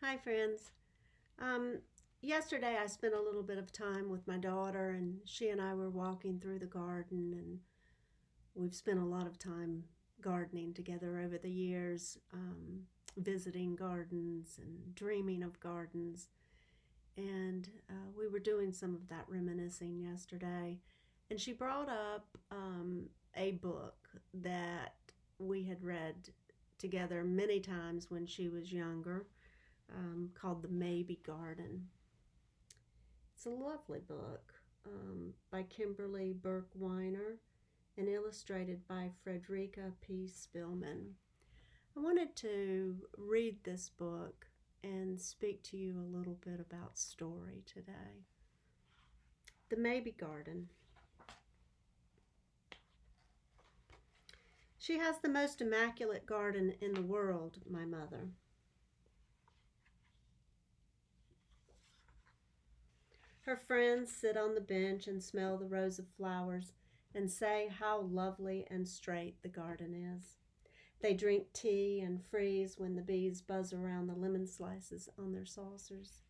Hi, friends. Um, Yesterday I spent a little bit of time with my daughter, and she and I were walking through the garden, and we've spent a lot of time gardening together over the years, visiting gardens and dreaming of gardens. And we were doing some of that reminiscing yesterday, and she brought up a book that we had read together many times when she was younger, called The Maybe Garden. It's a lovely book by Kimberly Burke Weiner and illustrated by Frederica P. Spillman. I wanted to read this book and speak to you a little bit about story today. The Maybe Garden. She has the most immaculate garden in the world, my mother. Her friends sit on the bench and smell the rows of flowers and say how lovely and straight the garden is. They drink tea and freeze when the bees buzz around the lemon slices on their saucers.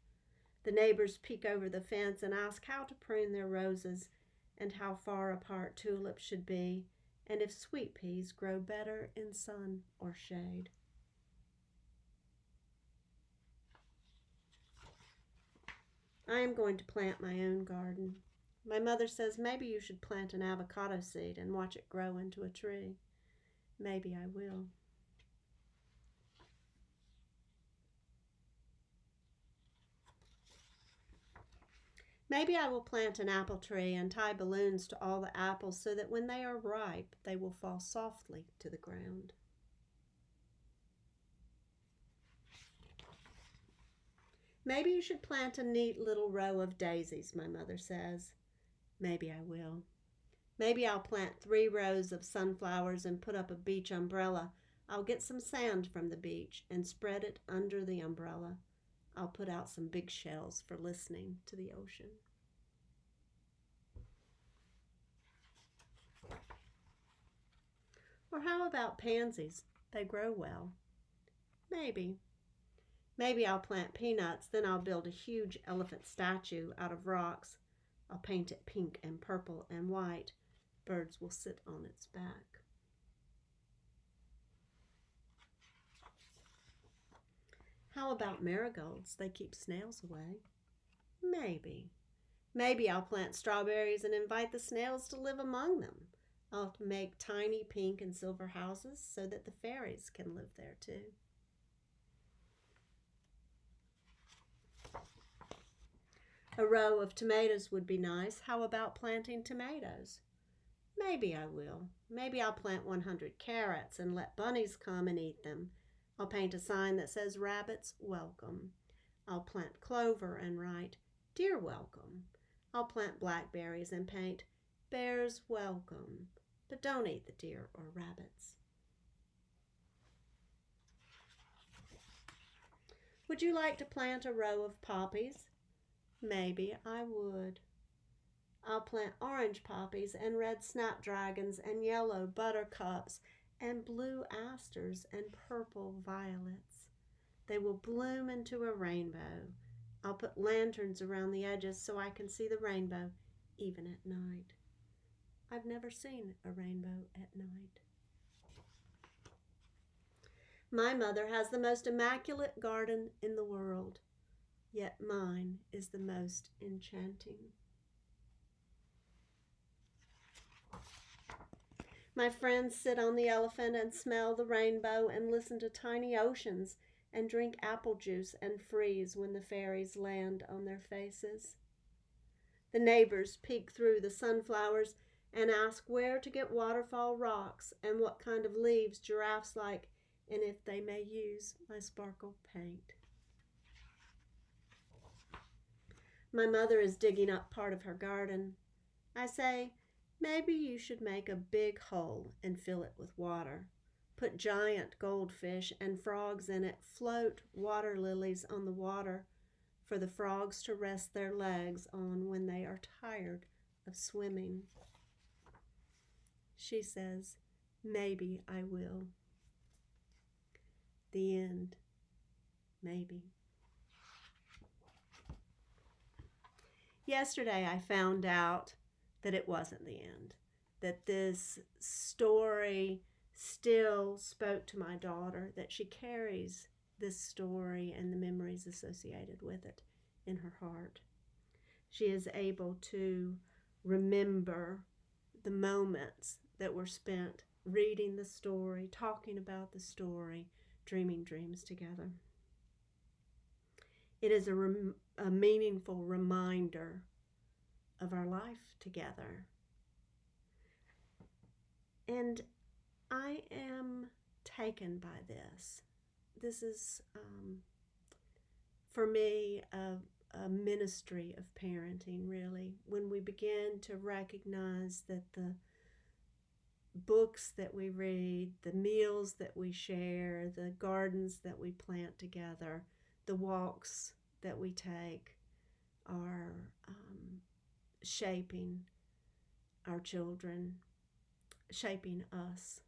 The neighbors peek over the fence and ask how to prune their roses and how far apart tulips should be and if sweet peas grow better in sun or shade. I am going to plant my own garden. My mother says maybe you should plant an avocado seed and watch it grow into a tree. Maybe I will. Maybe I will plant an apple tree and tie balloons to all the apples so that when they are ripe, they will fall softly to the ground. Maybe you should plant a neat little row of daisies, my mother says. Maybe I will. Maybe I'll plant 3 rows of sunflowers and put up a beach umbrella. I'll get some sand from the beach and spread it under the umbrella. I'll put out some big shells for listening to the ocean. Or how about pansies? They grow well. Maybe. Maybe I'll plant peanuts, then I'll build a huge elephant statue out of rocks. I'll paint it pink and purple and white. Birds will sit on its back. How about marigolds? They keep snails away. Maybe. Maybe I'll plant strawberries and invite the snails to live among them. I'll make tiny pink and silver houses so that the fairies can live there too. A row of tomatoes would be nice. How about planting tomatoes? Maybe I will. Maybe I'll plant 100 carrots and let bunnies come and eat them. I'll paint a sign that says rabbits welcome. I'll plant clover and write deer welcome. I'll plant blackberries and paint bears welcome. But don't eat the deer or rabbits. Would you like to plant a row of poppies? Maybe I would. I'll plant orange poppies and red snapdragons and yellow buttercups and blue asters and purple violets. They will bloom into a rainbow. I'll put lanterns around the edges so I can see the rainbow even at night. I've never seen a rainbow at night. My mother has the most immaculate garden in the world, yet mine is the most enchanting. My friends sit on the elephant and smell the rainbow and listen to tiny oceans and drink apple juice and freeze when the fairies land on their faces. The neighbors peek through the sunflowers and ask where to get waterfall rocks and what kind of leaves giraffes like and if they may use my sparkle paint. My mother is digging up part of her garden. I say, maybe you should make a big hole and fill it with water. Put giant goldfish and frogs in it. Float water lilies on the water for the frogs to rest their legs on when they are tired of swimming. She says, maybe I will. The end. Maybe. yesterday I found out that it wasn't the end, that this story still spoke to my daughter, that she carries this story and the memories associated with it in her heart. She is able to remember the moments that were spent reading the story, talking about the story, dreaming dreams together. It is a meaningful reminder of our life together. And I am taken by this. This is, for me, a ministry of parenting, really. When we begin to recognize that the books that we read, the meals that we share, the gardens that we plant together, the walks that we take are shaping our children, shaping us.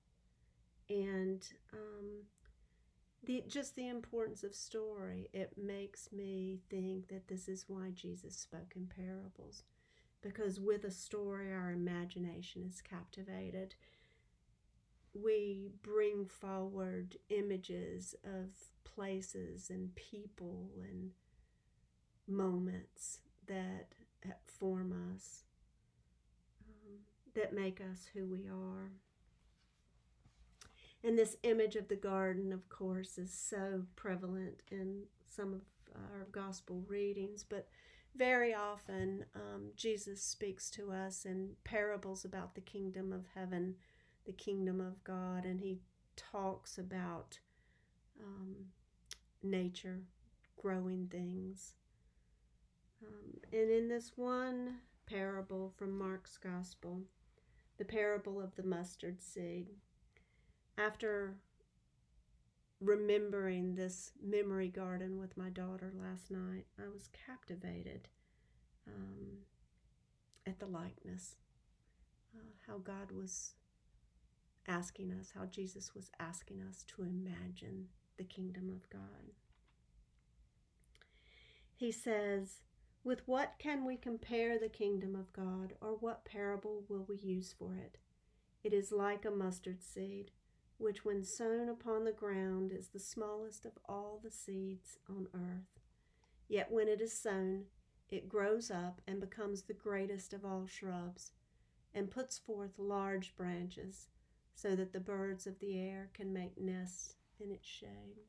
And just the importance of story, it makes me think that this is why Jesus spoke in parables. Because with a story, our imagination is captivated. We bring forward images of places and people and moments that form us, that make us who we are. And this image of the garden, of course, is so prevalent in some of our gospel readings, but very often Jesus speaks to us in parables about the kingdom of heaven, the kingdom of God, and he talks about nature, growing things. And in this one parable from Mark's gospel, the parable of the mustard seed, after remembering this memory garden with my daughter last night, I was captivated at the likeness, how God was asking us, how Jesus was asking us to imagine the kingdom of God. He says, "With what can we compare the kingdom of God, or what parable will we use for it? It is like a mustard seed, which when sown upon the ground is the smallest of all the seeds on earth. Yet when it is sown, it grows up and becomes the greatest of all shrubs, and puts forth large branches, so that the birds of the air can make nests in its shade."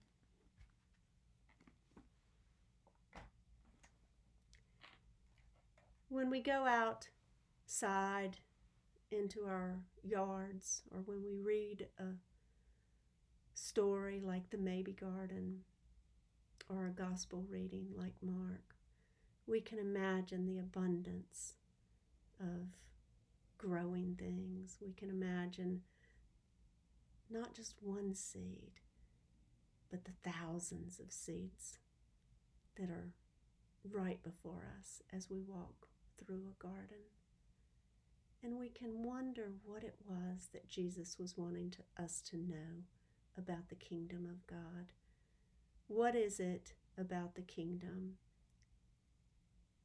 When we go outside into our yards, or when we read a story like the Maybe Garden, or a gospel reading like Mark, we can imagine the abundance of growing things. We can imagine not just one seed, but the thousands of seeds that are right before us as we walk through a garden. And we can wonder what it was that Jesus was wanting us to know about the kingdom of God. What is it about the kingdom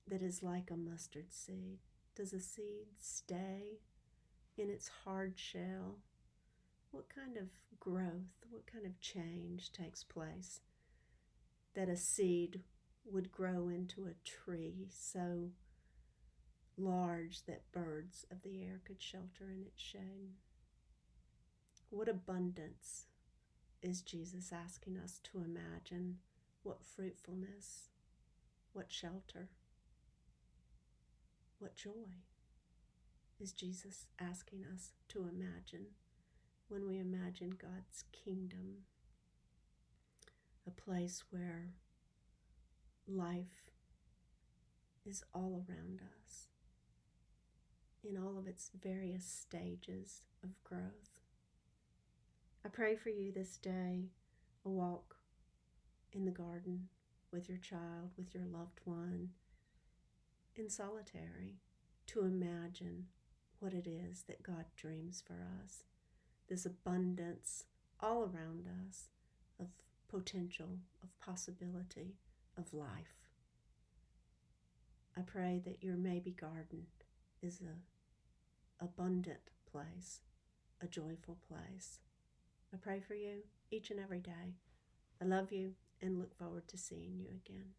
that is like a mustard seed? Does a seed stay in its hard shell? What kind of growth, what kind of change takes place that a seed would grow into a tree so large that birds of the air could shelter in its shade? What abundance is Jesus asking us to imagine? What fruitfulness, what shelter, what joy is Jesus asking us to imagine when we imagine God's kingdom, a place where life is all around us in all of its various stages of growth. I pray for you this day, a walk in the garden with your child, with your loved one, in solitary, to imagine what it is that God dreams for us, this abundance all around us of potential, of possibility, of life. I pray that your maybe garden is a abundant place, a joyful place. I pray for you each and every day. I love you and look forward to seeing you again.